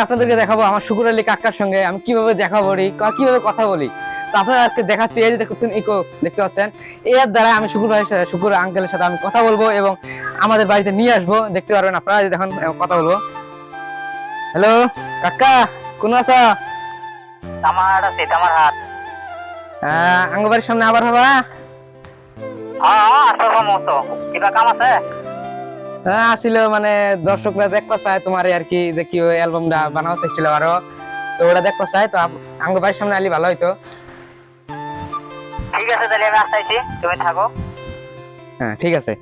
আপনাদেরকে দেখাবো আমার শুকুর আলী কাকার সঙ্গে আমি কিভাবে দেখা বলি, কিভাবে কথা বলি। তো আপনারা আজকে দেখাচ্ছি, এই যে দেখছেন ইকো দেখতে পাচ্ছেন, এর দ্বারা আমি শুকুর আঙ্কেলের সাথে আমি কথা বলবো এবং আমাদের বাড়িতে নিয়ে আসবো। দেখতে পারবেন আপনারা, দেখুন কথা বলবো। হ্যালো কাকা, কোন আছো? আমার আছে আমার হাত। আঙ্গ বাড়ির সামনে আবার হবা? হ্যাঁ আসবো মতো। কিবা কাম আছে? হ্যাঁ আসিল, মানে দর্শকরা দেখতে চায় তোমার আর কি, যে কি অ্যালবামটা বানানো চাইছিল আরো, তো ওরা দেখতে চায়। তো আঙ্গ বাড়ির সামনে আলি ভালো হইতো। ঠিক আছে তাহলে আমি আসতেছি, তুমি থাকো। হ্যাঁ ঠিক আছে।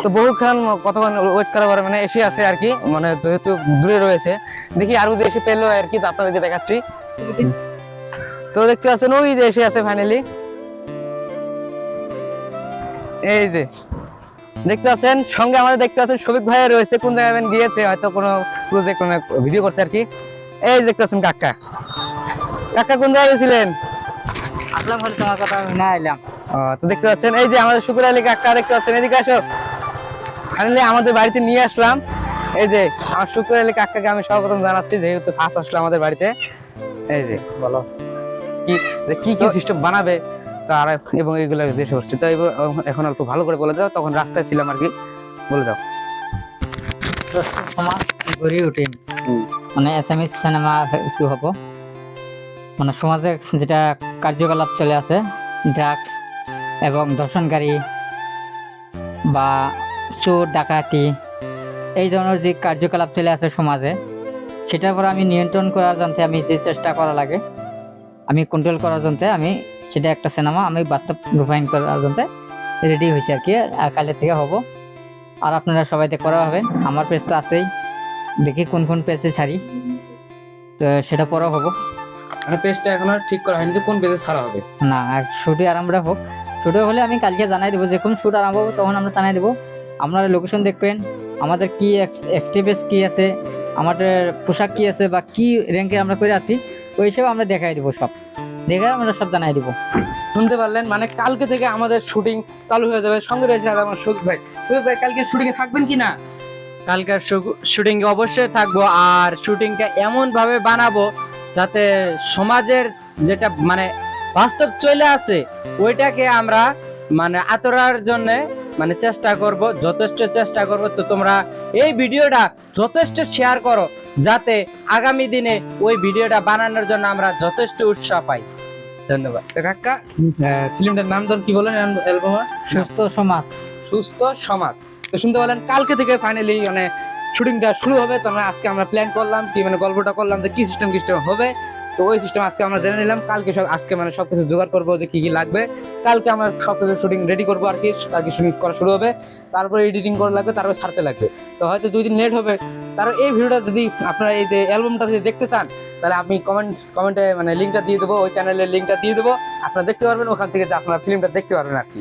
তো বহুক্ষণ কতক্ষণ ওয়েট করার পরে মানে এসে আছে আর কি, মানে যেহেতু দূরে রয়েছে, দেখি আরো যে এসে পেলো আর কি, তো আপনাদেরকে দেখাচ্ছি। তো দেখতে পাচ্ছেন ওই যে এসে আছে ফাইনালি, এই যে দেখতে পাচ্ছেন সঙ্গে আমাদের দেখতে পাচ্ছেন শফিক ভাই রয়েছে, কোন জায়গায় গিয়েছে হয়তো কোনো প্রজেক্ট মানে ভিডিও করতে আর কি। এই দেখতে পাচ্ছেন কাকা, কাকা কোন জায়গায় গেছিলেন? আসলাম হলে তোমার কথা আমি না এলাম। তো দেখতে পাচ্ছেন এই যে আমাদের শুকুর আলী কাকা, দেখতে পাচ্ছেন, এদিকে আসো। ফাইনালি আমাদের বাড়িতে নিয়ে আসলাম। এই যে আমার শুকুর আলী কাকাকে আমি স্বাগতম জানাচ্ছি, যেহেতু ফার্স্ট আসলো আমাদের বাড়িতে। এই যে বলো কি কি কি সিস্টেম বানাবে তার এবং এগুলো যে করছে, তো এখন অল্প ভালো করে বলে দাও। তখন রাস্তায় ছিলাম আর কি, বলে দাও। সমাজ গড়ে ওঠে, মানে এসএমএস সিনেমা একটু হবো, মানে সমাজে যেটা কার্যকলাপ চলে আছে, ড্রাগস এবং ধর্ষণকারী বা চোর ডাকাতি, এই ধরনের যে কার্যকলাপ চলে আছে সমাজে, সেটার উপর আমি নিয়ন্ত্রণ করার জন্য আমি যে চেষ্টা করা লাগে, আমি কন্ট্রোল করার জন্য আমি সেটা একটা সিনেমা আমি বাস্তব রূপায়ণ করার জন্য রেডি হয়েছি আর কি। আর কালের থেকে হব, আর আপনারা সবাই করা হবে। আমার পেজ তো আছেই, দেখি কোন কোন পেজে ছাড়ি, তো সেটা পরে হবো। মানে পেজটা এখনো ঠিক করা হয়নি যে কোন পেজে ছাড়া হবে। না, শুটে আরম্ভ হোক, শুটে হলে আমি কালকে জানাই দেবো, যখন শুট আরম্ভ হবে তখন আমরা জানাই দেবো। আপনারা লোকেশন দেখবেন, আমাদের কি অ্যাক্টিভিটিস কি আছে, আমাদের পোশাক কি আছে বা কি র্যাঙ্কে আমরা করে আছি, ওই হিসেবে আমরা দেখাই দেবো, সব দেখে আমরা সব জানাই দেবো। শুনতে পারলেন, মানে কালকে থেকে আমাদের শুটিং চালু হয়ে যাবে। সঙ্গে রয়েছে আমার শফিক ভাই। শফিক ভাই কালকে শুটিং এ থাকবেন কি না? কালকার শুটিং এ অবশ্যই থাকবো, আর শুটিংটা এমন ভাবে বানাবো যাতে সমাজের যেটা মানে বাস্তব চলে আসে ওইটাকে আমরা মানে আতরার জন্য মানে চেষ্টা করব, যথেষ্ট চেষ্টা করব। তো তোমরা এই ভিডিওটা যথেষ্ট শেয়ার করো, যাতে আগামী দিনে ওই ভিডিওটা বানানোর জন্য আমরা যথেষ্ট উৎসাহ পাই। ধন্যবাদ। তো কাকা, ফিল্মটার নাম ধর কি বলেন? অ্যালবামের সুস্থ সমাজ। সুস্থ সমাজ। তো শুনতে পারলেন, কালকে থেকে ফাইনালি মানে শুটিংটা শুরু হবে। তো আজকে আমরা প্ল্যান করলাম কি, মানে গল্পটা করলাম যে কি সিস্টেম হবে। তো ওই সিস্টেম আজকে আমরা জেনে নিলাম। কালকে আজকে মানে সবকিছু জোগাড় করবো যে কি কি লাগবে। কালকে আমরা সবকিছু শুটিং রেডি করবো আর কি, কালকে শুটিং করা শুরু হবে। তারপরে এডিটিং করা লাগবে, তারপরে ছাড়তে লাগবে। তো হয়তো 2 দিন লেট হবে। তারপর এই ভিডিওটা যদি আপনারা এই যে অ্যালবামটা যদি দেখতে চান, তাহলে আমি কমেন্টে মানে লিঙ্কটা দিয়ে দেবো, ওই চ্যানেলের লিঙ্কটা দিয়ে দেবো। আপনারা দেখতে পারবেন, ওখান থেকে যে আপনারা ফিল্মটা দেখতে পারবেন আর কি।